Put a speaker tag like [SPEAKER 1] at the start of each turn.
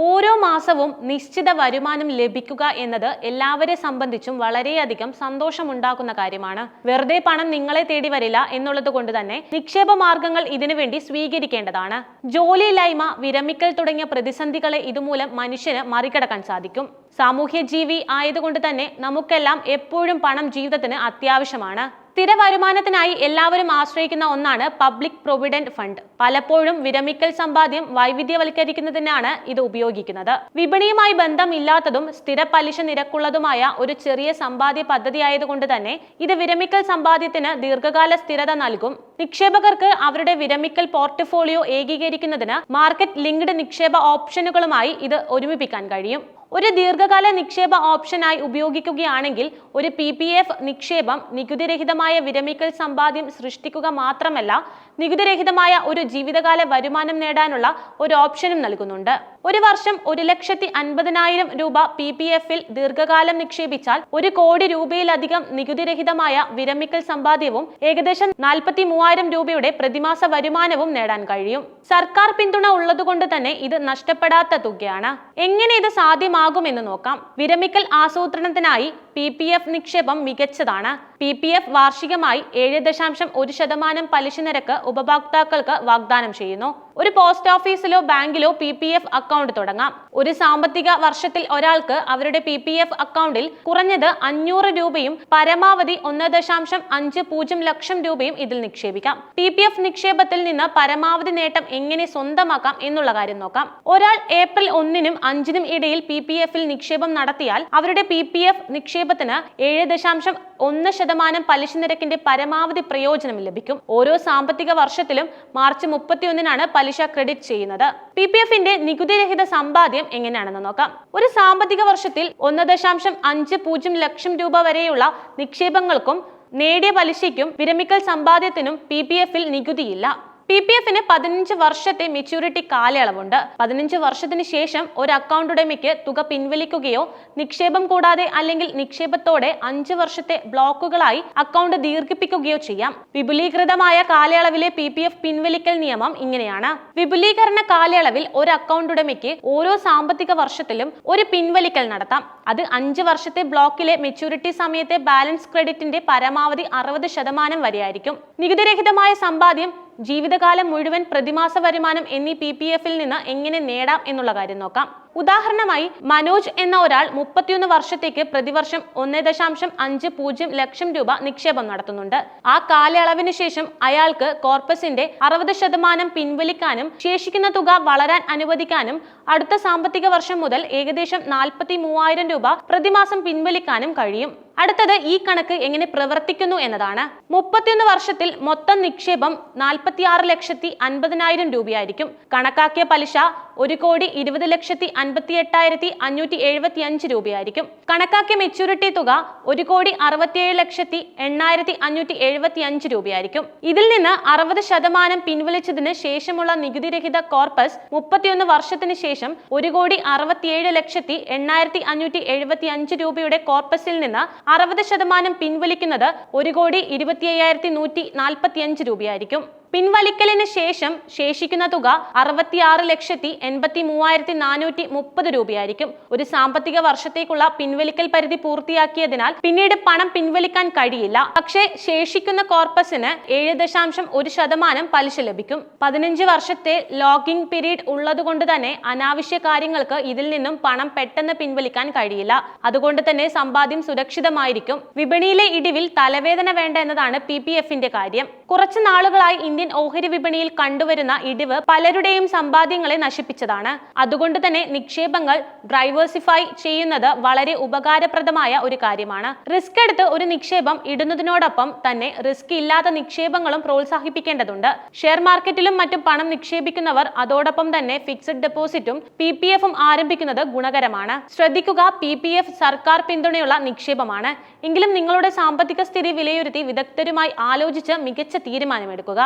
[SPEAKER 1] ഓരോ മാസവും നിശ്ചിത വരുമാനം ലഭിക്കുക എന്നത് എല്ലാവരെ സംബന്ധിച്ചും വളരെയധികം സന്തോഷമുണ്ടാക്കുന്ന കാര്യമാണ്. വെറുതെ പണം നിങ്ങളെ തേടി വരില്ല എന്നുള്ളത് കൊണ്ട് തന്നെ നിക്ഷേപ മാർഗങ്ങൾ ഇതിനുവേണ്ടി സ്വീകരിക്കേണ്ടതാണ്. ജോലിയില്ലായ്മ, വിരമിക്കൽ തുടങ്ങിയ പ്രതിസന്ധികളെ ഇതുമൂലം മനുഷ്യന് മറികടക്കാൻ സാധിക്കും. സാമൂഹ്യ ജീവി ആയതുകൊണ്ട് തന്നെ നമുക്കെല്ലാം എപ്പോഴും പണം ജീവിതത്തിന് അത്യാവശ്യമാണ്. സ്ഥിര വരുമാനത്തിനായി എല്ലാവരും ആശ്രയിക്കുന്ന ഒന്നാണ് പബ്ലിക് പ്രൊവിഡന്റ് ഫണ്ട്. പലപ്പോഴും വിരമിക്കൽ സമ്പാദ്യം വൈവിധ്യവൽക്കരിക്കുന്നതിനാണ് ഇത് ഉപയോഗിക്കുന്നത്. വിപണിയുമായി ബന്ധമില്ലാത്തതും സ്ഥിര പലിശ നിരക്കുള്ളതുമായ ഒരു ചെറിയ സമ്പാദ്യ പദ്ധതി ആയതുകൊണ്ട് തന്നെ ഇത് വിരമിക്കൽ സമ്പാദ്യത്തിന് ദീർഘകാല സ്ഥിരത നൽകും. നിക്ഷേപകർക്ക് അവരുടെ വിരമിക്കൽ പോർട്ട്ഫോളിയോ ഏകീകരിക്കുന്നതിന് മാർക്കറ്റ് ലിങ്ക്ഡ് നിക്ഷേപ ഓപ്ഷനുകളുമായി ഇത് ഒരുമിപ്പിക്കാൻ കഴിയും. ഒരു ദീർഘകാല നിക്ഷേപ ഓപ്ഷനായി ഉപയോഗിക്കുകയാണെങ്കിൽ ഒരു PPF നിക്ഷേപം നികുതിരഹിതമായ വിരമിക്കൽ സമ്പാദ്യം സൃഷ്ടിക്കുക മാത്രമല്ല, നികുതിരഹിതമായ ഒരു ജീവിതകാല വരുമാനം നേടാനുള്ള ഒരു ഓപ്ഷനും നൽകുന്നുണ്ട്. ഒരു വർഷം 1,50,000 രൂപ PPF-ൽ ദീർഘകാലം നിക്ഷേപിച്ചാൽ 1 കോടി രൂപയിലധികം നികുതിരഹിതമായ വിരമിക്കൽ സമ്പാദ്യവും ഏകദേശം 43,000 രൂപയുടെ പ്രതിമാസ വരുമാനവും നേടാൻ കഴിയും. സർക്കാർ പിന്തുണ ഉള്ളതുകൊണ്ട് തന്നെ ഇത് നഷ്ടപ്പെടാത്ത തുകയാണ്. എങ്ങനെ ഇത് സാധ്യമാകുമെന്ന് നോക്കാം. വിരമിക്കൽ ആസൂത്രണത്തിനായി PPF നിക്ഷേപം മികച്ചതാണ്. PPF വാർഷികമായി 7.1% പലിശ നിരക്ക് ഉപഭോക്താക്കൾക്ക് വാഗ്ദാനം ചെയ്യുന്നു. ഒരു പോസ്റ്റ് ഓഫീസിലോ ബാങ്കിലോ PPF അക്കൗണ്ട് തുടങ്ങാം. ഒരു സാമ്പത്തിക വർഷത്തിൽ ഒരാൾക്ക് അവരുടെ PPF അക്കൗണ്ടിൽ കുറഞ്ഞത് 500 രൂപയും പരമാവധി 1.50 ലക്ഷം രൂപയും ഇതിൽ നിക്ഷേപിക്കാം. PPF നിക്ഷേപത്തിൽ നിന്ന് പരമാവധി നേട്ടം എങ്ങനെ സ്വന്തമാക്കാം എന്നുള്ള കാര്യം നോക്കാം. ഒരാൾ ഏപ്രിൽ 1-നും 5-നും ഇടയിൽ PPF-ൽ നിക്ഷേപം നടത്തിയാൽ അവരുടെ PPF നിക്ഷേപത്തിന് 7.1% പലിശ നിരക്കിന്റെ പരമാവധി പ്രയോജനം ലഭിക്കും. ഓരോ സാമ്പത്തിക വർഷത്തിലും മാർച്ച് 31-നാണ് പലിശ ക്രെഡിറ്റ് ചെയ്യുന്നത്. PPF-ന്റെ നികുതിരഹിത സമ്പാദ്യം എങ്ങനെയാണെന്ന് നോക്കാം. ഒരു സാമ്പത്തിക വർഷത്തിൽ 1.50 ലക്ഷം രൂപ വരെയുള്ള നിക്ഷേപങ്ങൾക്കും നേടിയ പലിശയ്ക്കും വിരമിക്കൽ സമ്പാദ്യത്തിനും PPF-ൽ നികുതിയില്ല. PPF-ന് 15 വർഷത്തെ മെച്യൂരിറ്റി കാലയളവുണ്ട്. 15 വർഷത്തിന് ശേഷം ഒരു അക്കൗണ്ട് ഉടമയ്ക്ക് തുക പിൻവലിക്കുകയോ നിക്ഷേപം കൂടാതെ അല്ലെങ്കിൽ നിക്ഷേപത്തോടെ 5 വർഷത്തെ ബ്ലോക്കുകളായി അക്കൗണ്ട് ദീർഘിപ്പിക്കുകയോ ചെയ്യാം. വിപുലീകൃതമായ കാലയളവിലെ PPF പിൻവലിക്കൽ നിയമം ഇങ്ങനെയാണ്. വിപുലീകരണ കാലയളവിൽ ഒരു അക്കൗണ്ട് ഉടമയ്ക്ക് ഓരോ സാമ്പത്തിക വർഷത്തിലും ഒരു പിൻവലിക്കൽ നടത്താം. അത് 5 വർഷത്തെ ബ്ലോക്കിലെ മെച്യൂരിറ്റി സമയത്തെ ബാലൻസ് ക്രെഡിറ്റിന്റെ പരമാവധി 60% വരെയായിരിക്കും. നികുതിരഹിതമായ സമ്പാദ്യം, ജീവിതകാലം മുഴുവൻ പ്രതിമാസ വരുമാനം എന്നീ PPF-ൽ നിന്ന് എങ്ങനെ നേടാം എന്നുള്ള കാര്യം നോക്കാം. ഉദാഹരണമായി മനോജ് എന്ന ഒരാൾ 31 വർഷത്തേക്ക് പ്രതിവർഷം 1.50 ലക്ഷം രൂപ നിക്ഷേപം നടത്തുന്നുണ്ട്. ആ കാലയളവിന് ശേഷം അയാൾക്ക് കോർപ്പസിന്റെ 60% പിൻവലിക്കാനും ശേഷിക്കുന്ന തുക വളരാൻ അനുവദിക്കാനും അടുത്ത സാമ്പത്തിക വർഷം മുതൽ ഏകദേശം 43,000 രൂപ പ്രതിമാസം പിൻവലിക്കാനും കഴിയും. അടുത്തത് ഈ കണക്ക് എങ്ങനെ പ്രവർത്തിക്കുന്നു എന്നതാണ്. 31 വർഷത്തിൽ മൊത്തം നിക്ഷേപം 46,50,000 രൂപയായിരിക്കും. കണക്കാക്കിയ പലിശ 1,20,58,575 രൂപയായിരിക്കും. കണക്കാക്കിയ മെച്യൂരിറ്റി തുക 1,67,08,575 രൂപയായിരിക്കും. ഇതിൽ നിന്ന് 60% പിൻവലിച്ചതിന് ശേഷമുള്ള നികുതിരഹിത കോർപ്പസ് 31 വർഷത്തിന് ശേഷം 1,67,08,575 രൂപയുടെ കോർപ്പസിൽ നിന്ന് 60% പിൻവലിക്കുന്നത് 1,25,145 രൂപയായിരിക്കും. പിൻവലിക്കലിന് ശേഷം ശേഷിക്കുന്ന തുക 66,83,430 രൂപയായിരിക്കും. ഒരു സാമ്പത്തിക വർഷത്തേക്കുള്ള പിൻവലിക്കൽ പരിധി പൂർത്തിയാക്കിയതിനാൽ പിന്നീട് പണം പിൻവലിക്കാൻ കഴിയില്ല. പക്ഷേ ശേഷിക്കുന്ന കോർപ്പസിന് 7.1% പലിശ ലഭിക്കും. 15 വർഷത്തെ ലോക്കിംഗ് പീരീഡ് ഉള്ളതുകൊണ്ട് തന്നെ അനാവശ്യ കാര്യങ്ങൾക്ക് ഇതിൽ നിന്നും പണം പെട്ടെന്ന് പിൻവലിക്കാൻ കഴിയില്ല. അതുകൊണ്ട് തന്നെ സമ്പാദ്യം സുരക്ഷിതമായിരിക്കും. വിപണിയിലെ ഇടിവിൽ തലവേദന വേണ്ട എന്നതാണ് PPF-ന്റെ കാര്യം. കുറച്ചു നാളുകളായി ഇന്ത്യൻ ഓഹരി വിപണിയിൽ കണ്ടുവരുന്ന ഇടിവ് പലരുടെയും സമ്പാദ്യങ്ങളെ നശിപ്പിച്ചതാണ്. അതുകൊണ്ട് തന്നെ നിക്ഷേപങ്ങൾ ഡൈവേഴ്സിഫൈ ചെയ്യുന്നത് വളരെ ഉപകാരപ്രദമായ ഒരു കാര്യമാണ്. റിസ്ക് എടുത്ത് ഒരു നിക്ഷേപം ഇടുന്നതിനോടൊപ്പം തന്നെ റിസ്ക് ഇല്ലാത്ത നിക്ഷേപങ്ങളും പ്രോത്സാഹിപ്പിക്കേണ്ടതുണ്ട്. ഷെയർ മാർക്കറ്റിലും മറ്റും പണം നിക്ഷേപിക്കുന്നവർ അതോടൊപ്പം തന്നെ ഫിക്സഡ് ഡെപ്പോസിറ്റും PPF-ഉം ആരംഭിക്കുന്നത് ഗുണകരമാണ്. ശ്രദ്ധിക്കുക, PPF സർക്കാർ പിന്തുണയുള്ള നിക്ഷേപമാണ്. എങ്കിലും നിങ്ങളുടെ സാമ്പത്തിക സ്ഥിതി വിലയിരുത്തി വിദഗ്ധരുമായി ആലോചിച്ച് മികച്ച തീരുമാനമെടുക്കുക.